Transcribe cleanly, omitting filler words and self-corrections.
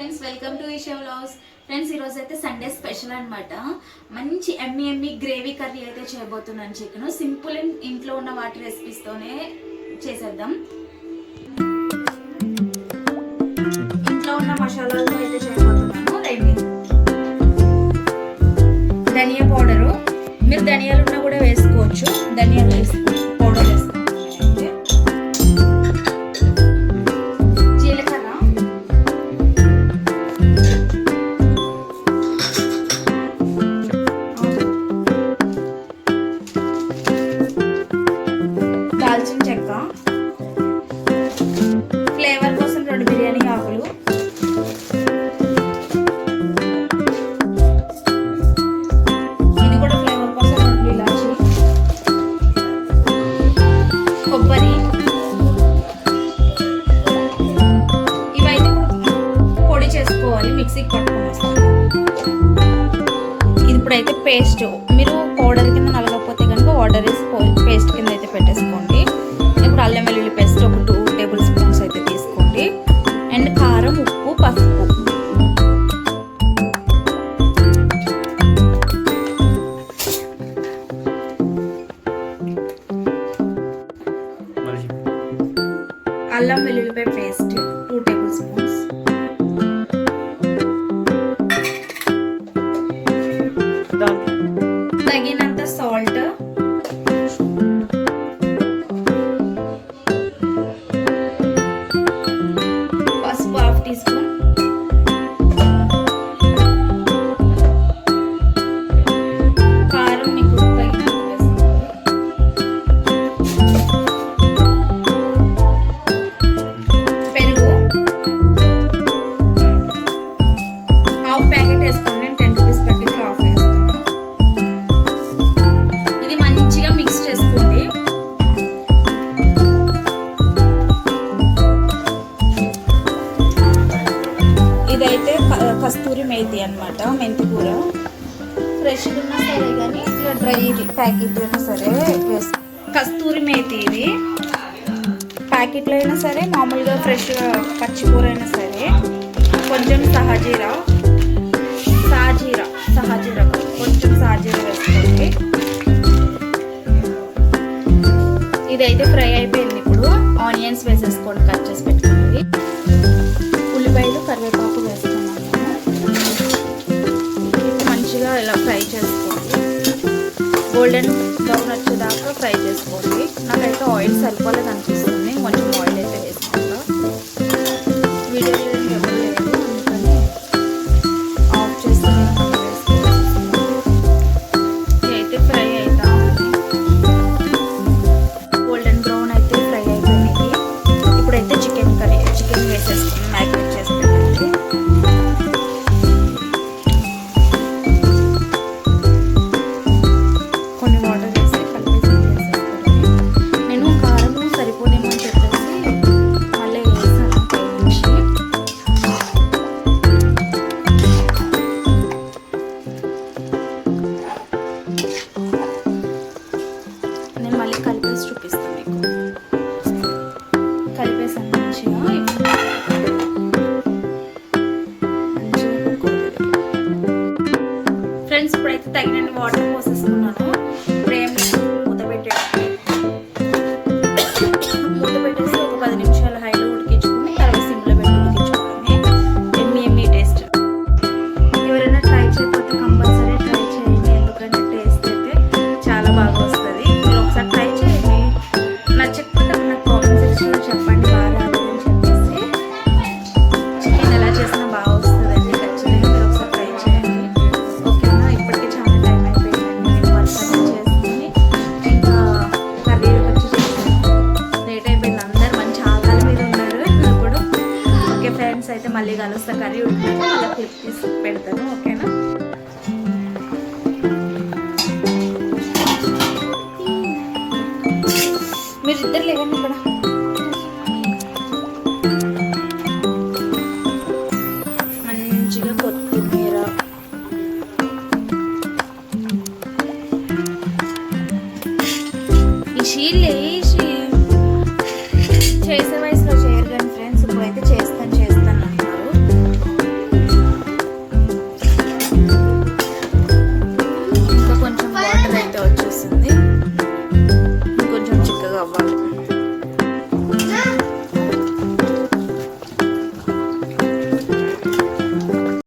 Friends, welcome to Isha vlogs. Friends, ఈరోజు అయితే Sunday special అనమాట. మంచి ఎమ్మి గ్రేవీ కర్రీ అయితే చేయబోతున్నాను. చికెన్ సింపుల్ అండ్ ఇంట్లో ఉన్న వాటి రెసిపీస్తోనే చేసేద్దాం. ఇంట్లో ఉన్న మసాలాలతో అయితే చేయబోతున్నాను. రండి. ధనియా పౌడరు, మీరు ధనియాలు ఉన్నా కూడా వేసుకోవచ్చు. ధనియాలు పౌడర్ వేసుకోవచ్చు. దాల్చిన చెక్క, ఫ్లేవర్ కోసం 2 బిర్యానీ ఆకులు, ఇది కూడా ఫ్లేవర్ కోసం 2 ఇలాచి, కొబ్బరి, ఇవైతే పొడి చేసుకోవాలి, మిక్సీకి పట్టుకుని వస్తాను. ఇప్పుడైతే పేస్ట్, మీరు పౌడర్ కింద నలగకపోతే కనుక వాటర్ వేసి పేస్ట్ కింద అయితే పెట్టేసుకోండి. ఇప్పుడు అల్లం వెల్లుల్లి పేస్ట్ ఒక 2 టేబుల్ స్పూన్స్ అయితే తీసుకోండి. అండ్ కారం, ఉప్పు, పసుపు. అల్లం వెల్లుల్లిపాయ పేస్ట్ 2 టేబుల్ స్పూన్స్. తగినంత సాల్ట్, పసుపు 1/2 టీ స్పూన్, కారం మీకు తగినంత వేసుకోండి, పెరుగు 1/2 ప్యాకెట్ వేసుకోండి. నేను 10 రూపీస్ ప్యాకెట్ హాఫ్ వేస్తున్నాను. ఇది మంచిగా మిక్స్ చేసుకోండి. ఇదైతే కస్తూరి మేతి అన్నమాట, మెంతి కూర. ఫ్రెష్గా ఉన్నా సరే కానీ ఇట్లా డ్రై ప్యాకెట్ అయినా సరే వేసుకో. కస్తూరి మేతి ఇది ప్యాకెట్లో అయినా సరే, మామూలుగా ఫ్రెష్గా పచ్చి కూర అయినా సరే. కొంచెం సహజీరా కొంచెం సాజీరా వేసుకోండి. ఇదైతే ఫ్రై అయిపోయింది. ఇప్పుడు ఆనియన్స్ వేసేసుకోండి, కట్ చేసి పెట్టుకోండి. ఉల్లిపాయలు, కరివేపాకు వేసుకున్నాను. మంచిగా ఇలా ఫ్రై చేసుకోండి. గోల్డెన్ బ్రౌన్ వచ్చేదాకా ఫ్రై చేసుకోండి. నాకైతే ఆయిల్ సరిపోలేదు అనిపిస్తుంది, కొంచెం ఆయిల్ అయితే వేసుకుంటా. వీడియో ఎవరు లేదు అందుకని ఆఫ్ చేసి ఇదైతే ఫ్రై అవుతా ఉంది. గోల్డెన్ బ్రౌన్ అయితే ఫ్రై అయిపోయింది. ఇప్పుడైతే చికెన్ వేసేసుకుని మ్యారినేట్ చేసుకుంటుంది. కొన్ని వాటర్ వేసి కలిపేసి వేసేసుకోండి. నేను కారం సరిపోదేమో అని చెప్పేసి మళ్ళీ వేసాను పైనుంచి. నేను మళ్ళీ కలిపేసి చూపిస్తాను మీకు. కలిపేసాను మంచిగా. ఫ్రెండ్స్, ఇప్పుడైతే తగినన్ని వాటర్ పోసేసుకున్నాను. ఇప్పుడు ఏం మూత పెట్టేసి ఒక 10 నిమిషాలు హైలో ఉడికించుకుని తర్వాత సిమ్లో పెట్టి ఉడికించుకోవడమే. ఎమ్మి టేస్ట్. ఎవరైనా ట్రై చేయకపోతే కంపల్సరీ ట్రై చేయండి, ఎందుకంటే టేస్ట్ అయితే చాలా బాగా వస్తుంది. మీరు ఒకసారి ట్రై చేయండి. నచ్చకపోతే నాకు కామెంట్ సెక్షన్లో చెప్పండి బాగా రాలేదని చెప్పేసి. చికెన్ ఎలా చేసినా బాగా వస్తుందండి. ఖచ్చితంగా మీరు ఒకసారి ట్రై చేయండి, ఓకేనా? ఇప్పటికీ చాలా టైం అయిపోయిందండి. నేను వర్క్ చేసుకుని ఇంకా కర్రీ వచ్చి చేస్తాను. లేట్ అయిపోయింది. అందరు మంచి ఆగాల మీద ఉన్నారు ఇప్పుడు. ఓకే ఫ్రెండ్స్, అయితే మళ్ళీ కలుస్తా. కర్రీ ఉంటుంది, మళ్ళీ క్లిప్ తీసి పెడతాను, ఓకేనా?